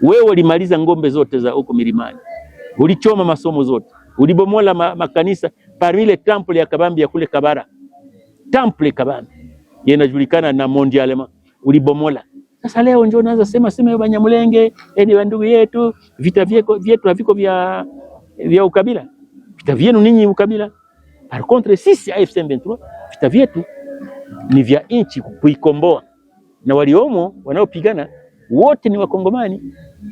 Wewe ulimaliza ngombe zote za huko milimani, ulichoma masomo zote, ulibomola makanisa, parmi le temple ya Kabambi ya kule Kabara, temple Kabambi inajulikana na mondialement, ulibomola. Sasa leo njoo unaanza sema Banyamulenge ni ndugu yetu, vita vyetu haviko vya ukabila, vita vyenu ninyi ukabila. Par contre sisi AFC M23 vita vyetu ni vya nchi kuikomboa, na waliomo wanaopigana wote ni Wakongomani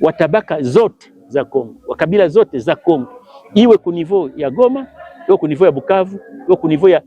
wa tabaka zote za Kongo, wa kabila zote za Kongo, iwe kunivou ya Goma, iwe kunivou ya Bukavu, iwe kunivou ya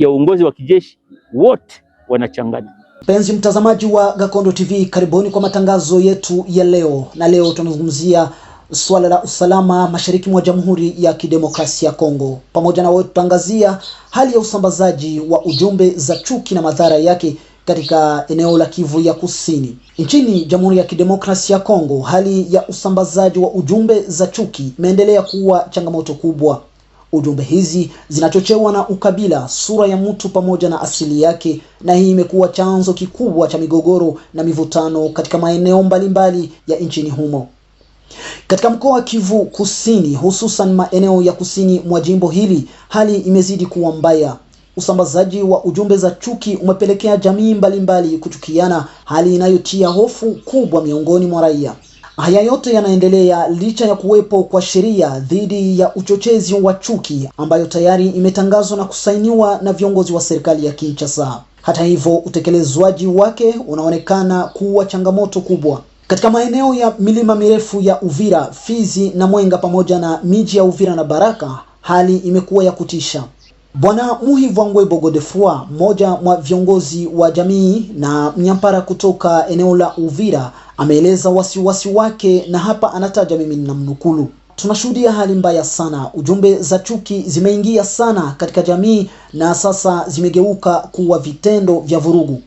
uongozi wa kijeshi, wote wanachanganya. Mpenzi mtazamaji wa Gakondo TV, karibuni kwa matangazo yetu ya leo. Na leo tunazungumzia swala la usalama mashariki mwa Jamhuri ya Kidemokrasia ya Kongo. Pamoja na wewe tutangazia hali ya usambazaji wa ujumbe za chuki na madhara yake katika eneo la Kivu ya Kusini. Nchini Jamhuri ya Kidemokrasia ya Kongo, hali ya usambazaji wa ujumbe za chuki imeendelea kuwa changamoto kubwa. Ujumbe hizi zinachochewa na ukabila, sura ya mtu pamoja na asili yake, na hii imekuwa chanzo kikubwa cha migogoro na mivutano katika maeneo mbalimbali ya nchini humo. Katika mkoa wa Kivu Kusini, hususan maeneo ya kusini mwa jimbo hili, hali imezidi kuwa mbaya. Usambazaji wa ujumbe za chuki umepelekea jamii mbalimbali kuchukiana, hali inayotia hofu kubwa miongoni mwa raia. Haya yote yanaendelea licha ya kuwepo kwa sheria dhidi ya uchochezi wa chuki ambayo tayari imetangazwa na kusainiwa na viongozi wa serikali ya Kinshasa. Hata hivyo, utekelezwaji wake unaonekana kuwa changamoto kubwa. Katika maeneo ya milima mirefu ya Uvira, Fizi na Mwenga pamoja na miji ya Uvira na Baraka, hali imekuwa ya kutisha. Bwana Muhivwangwe Godefroid, mmoja mwa viongozi wa jamii na mnyampara kutoka eneo la Uvira, ameeleza wasiwasi wake, na hapa anataja, mimi ninamnukulu: tunashuhudia hali mbaya sana. Ujumbe za chuki zimeingia sana katika jamii na sasa zimegeuka kuwa vitendo vya vurugu.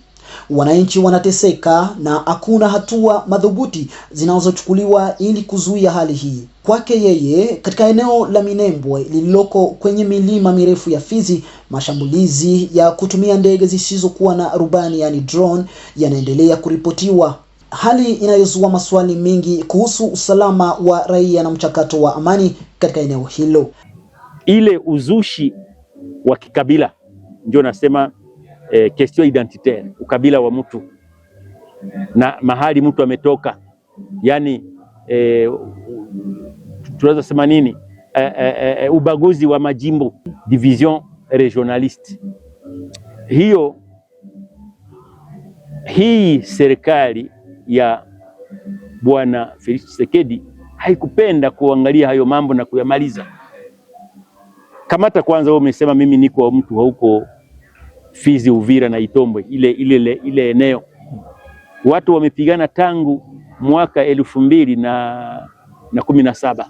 Wananchi wanateseka na hakuna hatua madhubuti zinazochukuliwa ili kuzuia hali hii. Kwake yeye, katika eneo la Minembwe lililoko kwenye milima mirefu ya Fizi, mashambulizi ya kutumia ndege zisizokuwa na rubani, yani drone, yanaendelea kuripotiwa, hali inayozua maswali mengi kuhusu usalama wa raia na mchakato wa amani katika eneo hilo. Ile uzushi wa kikabila ndio nasema question identitaire, ukabila wa mtu na mahali mtu ametoka, yani tunaweza sema nini, ubaguzi wa majimbo, division regionaliste. Hii serikali ya Bwana Felix Tshisekedi haikupenda kuangalia hayo mambo na kuyamaliza. Kamata kwanza, wewe umesema mimi niko mtu wa huko Fizi, Uvira na Itombwe, ile eneo watu wamepigana tangu mwaka 2017.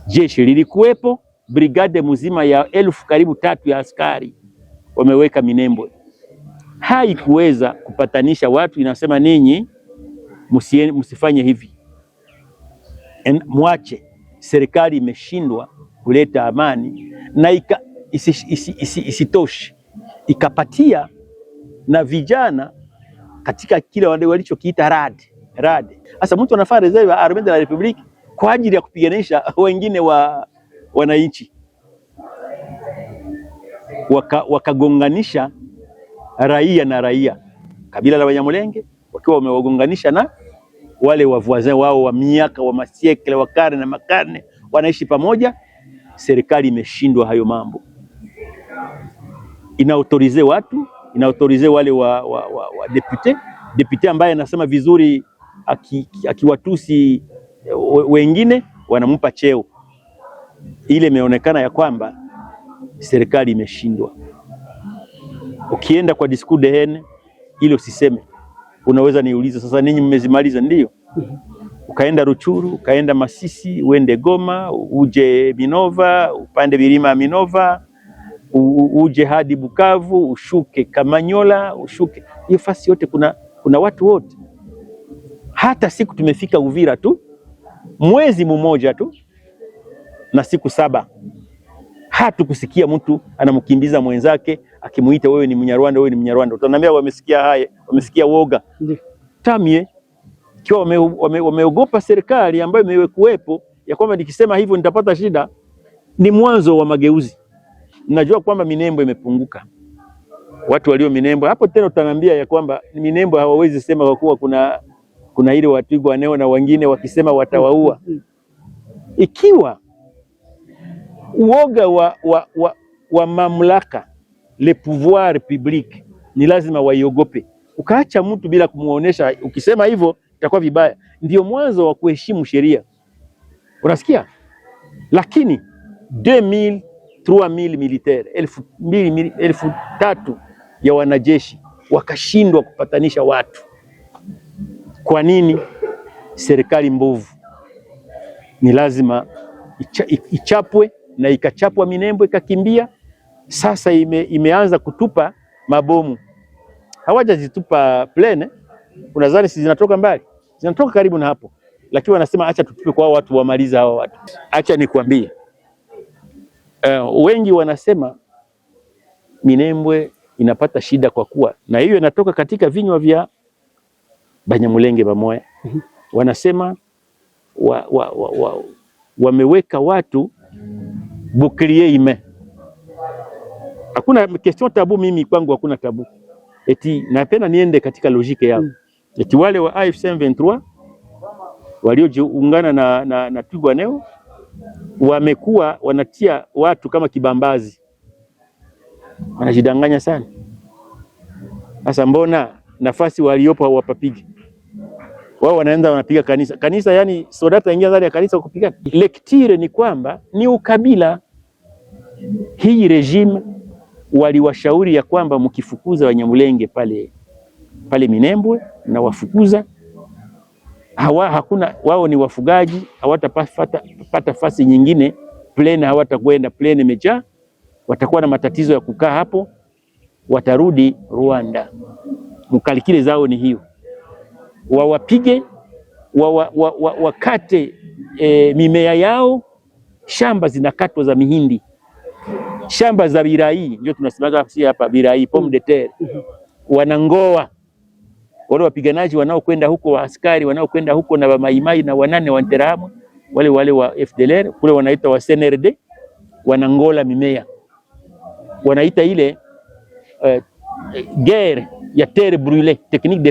Jeshi lilikuwepo, brigade mzima ya 1000 karibu 3 ya askari wameweka Minembwe. Haikuweza kupatanisha watu, inasema ninyi msifanye hivi, mwache. Serikali imeshindwa kuleta amani na isitoshi ikapatia na vijana katika kile walichokiita rade. Sasa mtu anafaa reserve ya armée de la République kwa ajili ya kupiganisha wengine wa wananchi, wakagonganisha raia na raia, kabila la Banyamulenge wakiwa wamewagonganisha na wale wa voisin wao wa miaka wa masiekle wa karne na makarne, wanaishi pamoja. Serikali imeshindwa hayo mambo, inaautorize watu, inaautorize wale wa depute ambaye anasema vizuri, akiwatusi wengine wanampa cheo. Ile imeonekana ya kwamba serikali imeshindwa. Ukienda kwa discours de haine ile usiseme, unaweza niuliza sasa ninyi mmezimaliza? Ndio. Ukaenda Ruchuru, ukaenda Masisi, uende Goma, uje Minova, upande milima Minova, uje hadi Bukavu, ushuke Kamanyola, ushuke hiyo fasi yote, kuna watu wote. Hata siku tumefika Uvira tu, mwezi mmoja tu na siku 7, hatukusikia mtu anamkimbiza mwenzake akimuita wewe ni Mnyarwanda, wewe ni Mnyarwanda. Utaniambia wamesikia haya, wamesikia woga. Tamie Ikiwa wameogopa serikali ambayo imekuwepo ya kwamba nikisema hivyo nitapata shida, ni mwanzo wa mageuzi. Najua kwamba Minembwe imepunguka, watu walio Minembwe hapo tena utaniambia ya kwamba Minembwe hawawezi sema kwa kuwa kuna ile Twirwaneho na wengine wakisema watawaua. Ikiwa uoga wa mamlaka, le pouvoir public, ni lazima waiogope. Ukaacha mtu bila kumuonesha, ukisema hivyo itakuwa vibaya. Ndio mwanzo wa kuheshimu sheria, unasikia? Lakini 2000 3000 militaire 1000 ya wanajeshi wakashindwa kupatanisha watu. Kwa nini? Serikali mbovu. Ni lazima ichapwe, na ikachapwa Minembwe ikakimbia. Sasa imeanza kutupa mabomu. Hawajazitupa plane, unadhani si zinatoka mbali? Zinatoka karibu na hapo, lakini wanasema acha tutupe kwa watu wamaliza hao watu. Acha nikwambie, wengi wanasema Minembwe inapata shida kwa kuwa, na hiyo inatoka katika vinywa vya Banyamulenge bamoya. Wanasema wameweka watu bouclier humain. Hakuna question tabu, mimi kwangu hakuna tabu. Eti napenda niende katika logique yao. Eti wale wa AFC M23 waliojiungana na Twirwaneho wamekuwa wanatia watu kama kibambazi. Wanajidanganya sana. Sasa mbona nafasi waliopo hawapapigi? Wao wanaenda wanapiga kanisa, yani soldata ingia ndani ya kanisa kupiga. Lektire ni kwamba ni ukabila. Hii regime waliwashauri ya kwamba mkifukuza Wanyamulenge pale Minembwe na wafukuza hakuna, wao ni wafugaji, hawatapata fasi nyingine, plane hawatakwenda, plane imejaa, watakuwa na matatizo ya kukaa hapo, watarudi Rwanda. Mkalikile zao ni hiyo, wawapige, wakate mimea yao. Shamba zinakatwa za mihindi, shamba za birai, ndio tunasemaga si hapa birai, pomme de terre. Wanangoa wale wapiganaji wanaokwenda huko, wa askari wanaokwenda huko na maimai na wanane wa Interahamwe, wale wa FDLR kule wanaita wa CNRD, wanangola mimea, wanaita ile guerre ya terre brûlée, technique de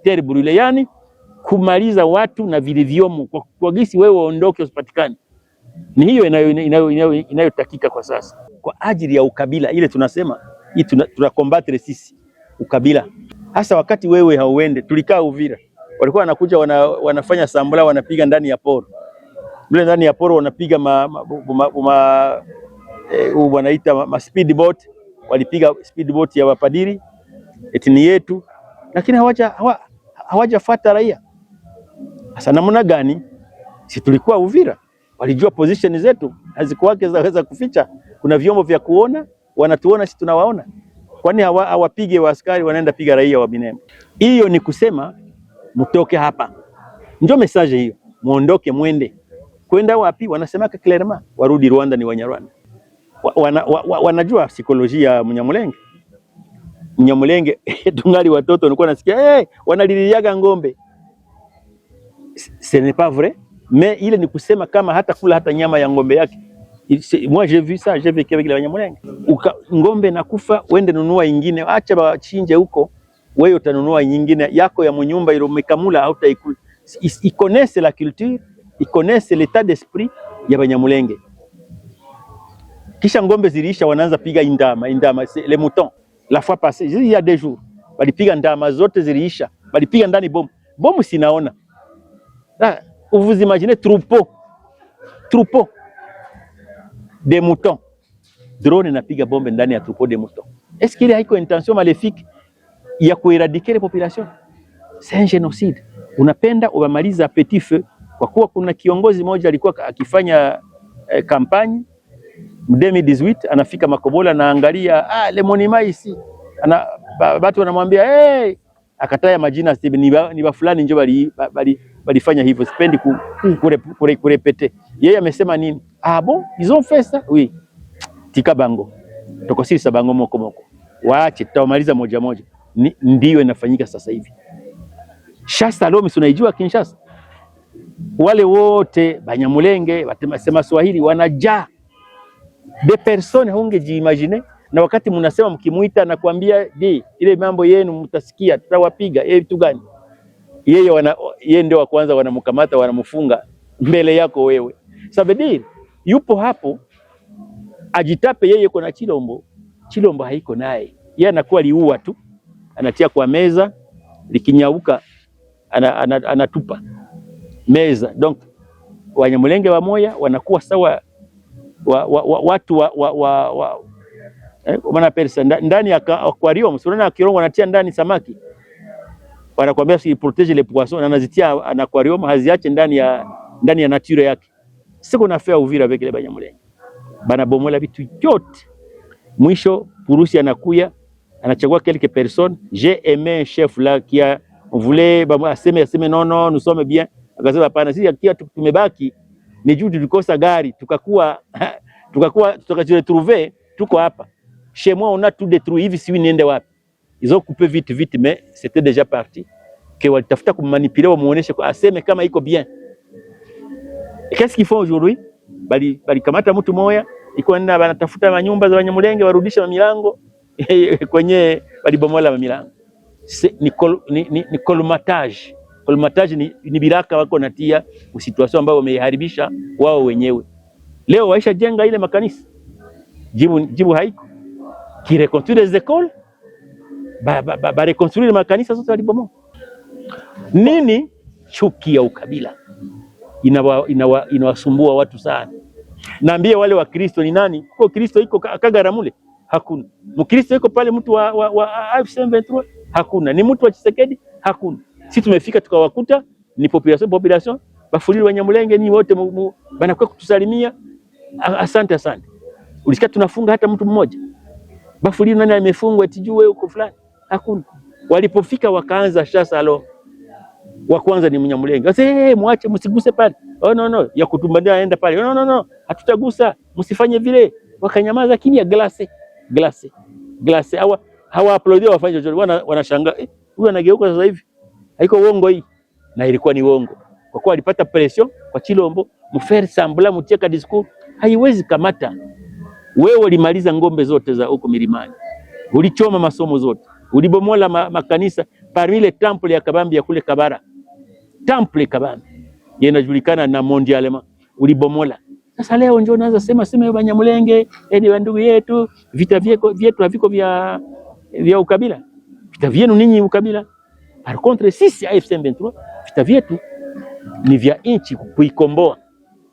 terre brûlée, yani kumaliza watu na vilivyomo kwa gisi wewe waondoke usipatikane. Ni hiyo inayotakika kwa sasa, kwa ajili ya ukabila. Ile tunasema hii tunakombatre sisi ukabila. Hasa wakati wewe hauende, tulikaa Uvira, walikuwa wanakuja wanafanya sambula, wanapiga ndani ya poro. Bila ndani ya poro wanapiga wanaita speedboat, walipiga speedboat ya wapadiri etini yetu, lakini hawajafuata raia. Sasa namna gani? Si tulikuwa Uvira, walijua position zetu hazikuwake zaweza kuficha. Kuna vyombo vya kuona, wanatuona sisi tunawaona. Kwani hawapige wa askari, wanaenda piga raia wa Minembwe? Hiyo ni kusema mtoke hapa, ndio message hiyo, muondoke mwende. Kwenda wapi? Wanasema clairement warudi Rwanda, ni Wanyarwanda. Wanajua psikolojia ya Mnyamulenge. Tungali watoto nilikuwa nasikia wanaliliaga ngombe. Ce n'est pas vrai, mais ile ni kusema kama hata kula hata nyama ya ngombe yake. Moi j'ai vu ça, j'ai vécu avec les Banyamulenge. Ngombe nakufa, wende nunua ingine, acha bachinje huko, wewe utanunua nyingine yako ya mnyumba ile umekamula hautaikula. Ils connaissent la culture, ils connaissent l'état d'esprit ya Banyamulenge. Kisha ngombe ziliisha, wanaanza piga indama, les moutons. La fois passée, il y a 2 jours, walipiga ndama zote ziliisha, walipiga ndani bomu sinaona. Vous imaginez troupeau de moutons, drone inapiga bombe ndani ya troupeau de moutons. Est-ce qu'il y a une intention maléfique ya kuéradiquer les populations? C'est un génocide. Unapenda ubamaliza petit feu, kwa kuwa kuna kiongozi mmoja alikuwa akifanya kampani 2018, anafika Makobola na angalia le monument ici, watu wanamwambia akataya majina, ni wa fulani ndio balifanya hivyo. Sipendi kurepete. Yeye amesema nini? Bon, ils ont fait ça? Oui. Tika bango. Tokosisa bango moko. Waache, tutawamaliza moja moja. Ndiyo inafanyika sasa hivi. Shasta Lomi unaijua Kinshasa? Wale wote Banyamulenge watasema Swahili wanajaa de personnes hungejiimagine, na wakati mnasema mkimuita na kuambia ile mambo yenu mtasikia tutawapiga vitu gani, yeye ndio wa kwanza wanamkamata wanamfunga mbele yako wewe. Sabedi yupo hapo ajitape yeye kuna Chilombo haiko naye, yeye anakuwa liua tu, anatia kwa meza, likinyauka anatupa meza. Donc Wanyamulenge wa moya wanakuwa sawa watu wana pesa ndani ya aquarium. Unaona aquarium wanatia ndani samaki, wanakuambia si protege les poissons, na anazitia en aquarium, haziache ndani ya nature yake. Siko na faire Uvira avec les Banyamulenge, banabomola vitu yote. Mwisho Purusi anakuya anachagua quelques personnes. J'ai aimé un chef là qui a voulait aseme non nous sommes bien, akasema hapana, sisi akia tumebaki ni juu tulikosa gari tukakuwa tukajiretrouver tuko hapa chez moi on a tout détruit hivi, si niende wapi? Ils ont coupé vite mais c'était déjà parti, que walitafuta kumanipuler wamuoneshe kwa aseme kama iko bien. Et qu'est-ce qu'ils font aujourd'hui? Bali kamata mtu moya iko nenda banatafuta manyumba za Banyamulenge warudisha milango kwenye balibomola milango. Ni colmatage. Colmatage ni biraka wako natia usituasyon ambao wameharibisha wao wenyewe. Leo waisha jenga ile makanisa, jibu haiko. Ki reconstruire les écoles, ba reconstruire makanisa zote walibomoa. Nini? Chuki ya ukabila inawasumbua watu sana. Naambie wale wa Kristo ni nani? Kwa Kristo iko Kagaramule? Hakuna. Mkristo iko pale mtu wa AFC/M23? Hakuna. Ni mtu wa Tshisekedi? Hakuna. Sisi tumefika tukawakuta ni population Bafulili Banyamulenge ni wote banakuwa kutusalimia asante. Ulisikia tunafunga hata mtu mmoja? Bafulili nani amefungwa eti juu wewe uko fulani? Hakuna. Walipofika wakaanza shasa alo. Wa kwanza ni Mnyamulenge. Sasa muache msiguse pale. Oh no ya kutumbandia aenda pale. No hatutagusa, msifanye vile. Wakanyamaza kimya. Glace hawa uploadia wafanye chochote, wanashangaa huyu anageuka sasa hivi. Haiko uongo hii, na ilikuwa ni uongo. Kwa kuwa alipata pression kwa Chilombo, mfaire sambla mutieka discours, haiwezi kamata. Wewe ulimaliza ngombe zote za huko milimani. Ulichoma masomo zote. Ulibomola makanisa parmi les temple ya Kabambi ya kule Kabara. Temple Kabambi yanajulikana na mondialement. Ulibomola. Sasa leo njoo naanza sema Banyamulenge ni ndugu yetu, vita vyetu haviko vya ukabila. Vita vyenu ninyi ukabila. Par contre sisi AFC/M23 vita vyetu ni vya nchi kuikomboa,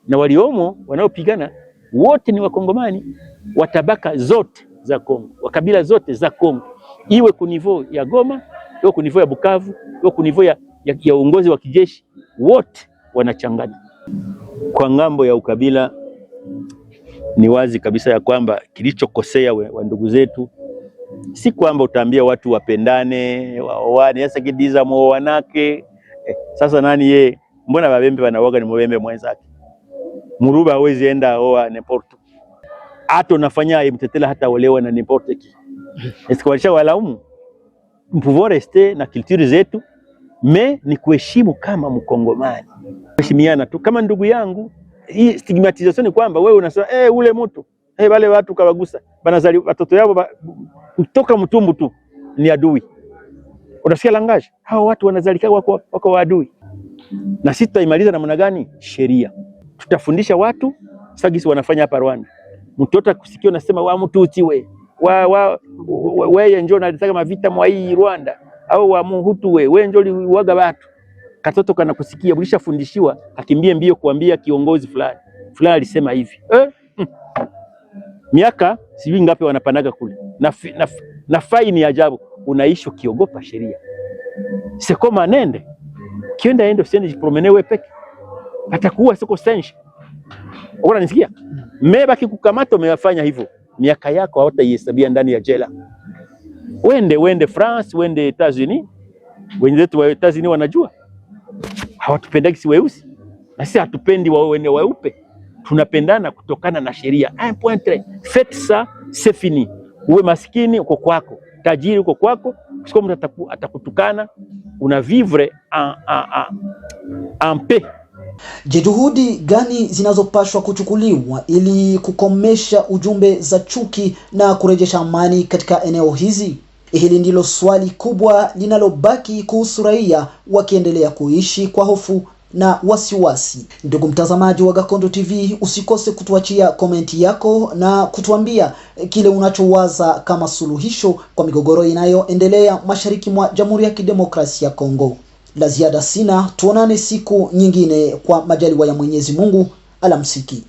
na waliomo wanaopigana wote ni wakongomani wa tabaka zote za Kongo, wa kabila zote za Kongo, iwe ku niveau ya Goma, iwe ku niveau ya Bukavu, iwe ku niveau ya uongozi wa kijeshi, wote wanachanganya. Kwa ngambo ya ukabila ni wazi kabisa ya kwamba kilichokosea wa ndugu zetu si kwamba utaambia watu wapendane, waoane, sasa kidiza muoanake. Sasa nani mbona babembe wanaoga ni mbembe mwenzake? Muruba hawezi enda oa n'importe. Hata unafanya mtetela hata olewa na n'importe qui. Est-ce que walaumu? Pouvoir rester na culture zetu, mais ni kuheshimu kama Mkongomani. Kuheshimiana tu kama ndugu yangu. Hii stigmatization ni kwamba wewe unasema ule mtu wale watu kawagusa banazali watoto yao kutoka mtumbu tu ni adui. Unasikia langaje? Hao watu wanazalika wako waadui. Na sisi tutaimaliza namna gani? Sheria. Tutafundisha watu sagisi wanafanya hapa Rwanda. Mtoto kusikia unasema wa mtu utiwe. Wewe njoo unataka mavita mwa hii Rwanda au wa Muhutu wewe njoo liwaga watu. Katoto kana kusikia ulishafundishiwa akimbie mbio kuambia kiongozi fulani alisema hivi. Miaka sijui ngapi wanapanaga kule. Na faini ya ajabu, unaishi ukiogopa sheria. C'est comme anende. Kienda endo siende jipromene wewe peke. Atakuwa siko senshi. Unanisikia? Meba kikukamata umefanya hivyo. Miaka yako hautaihesabia ndani ya jela. Wende France, wende Etats-Unis. Wenzetu wa Etats-Unis wanajua. Hawatupendagi si weusi. Na sisi hatupendi weupe. Tunapendana kutokana na sheria. 1.3. Faites ça, c'est fini. Uwe maskini uko kwako, tajiri uko kwako, siko mtu atakutukana, una vivre en paix. Je, juhudi gani zinazopashwa kuchukuliwa ili kukomesha ujumbe za chuki na kurejesha amani katika eneo hizi? Hili ndilo swali kubwa linalobaki kuhusu raia wakiendelea kuishi kwa hofu na wasiwasi. Ndugu mtazamaji wa Gakondo TV, usikose kutuachia komenti yako na kutuambia kile unachowaza kama suluhisho kwa migogoro inayoendelea mashariki mwa Jamhuri ya Kidemokrasia ya Kongo. La ziada sina, tuonane siku nyingine kwa majaliwa ya Mwenyezi Mungu. Alamsiki.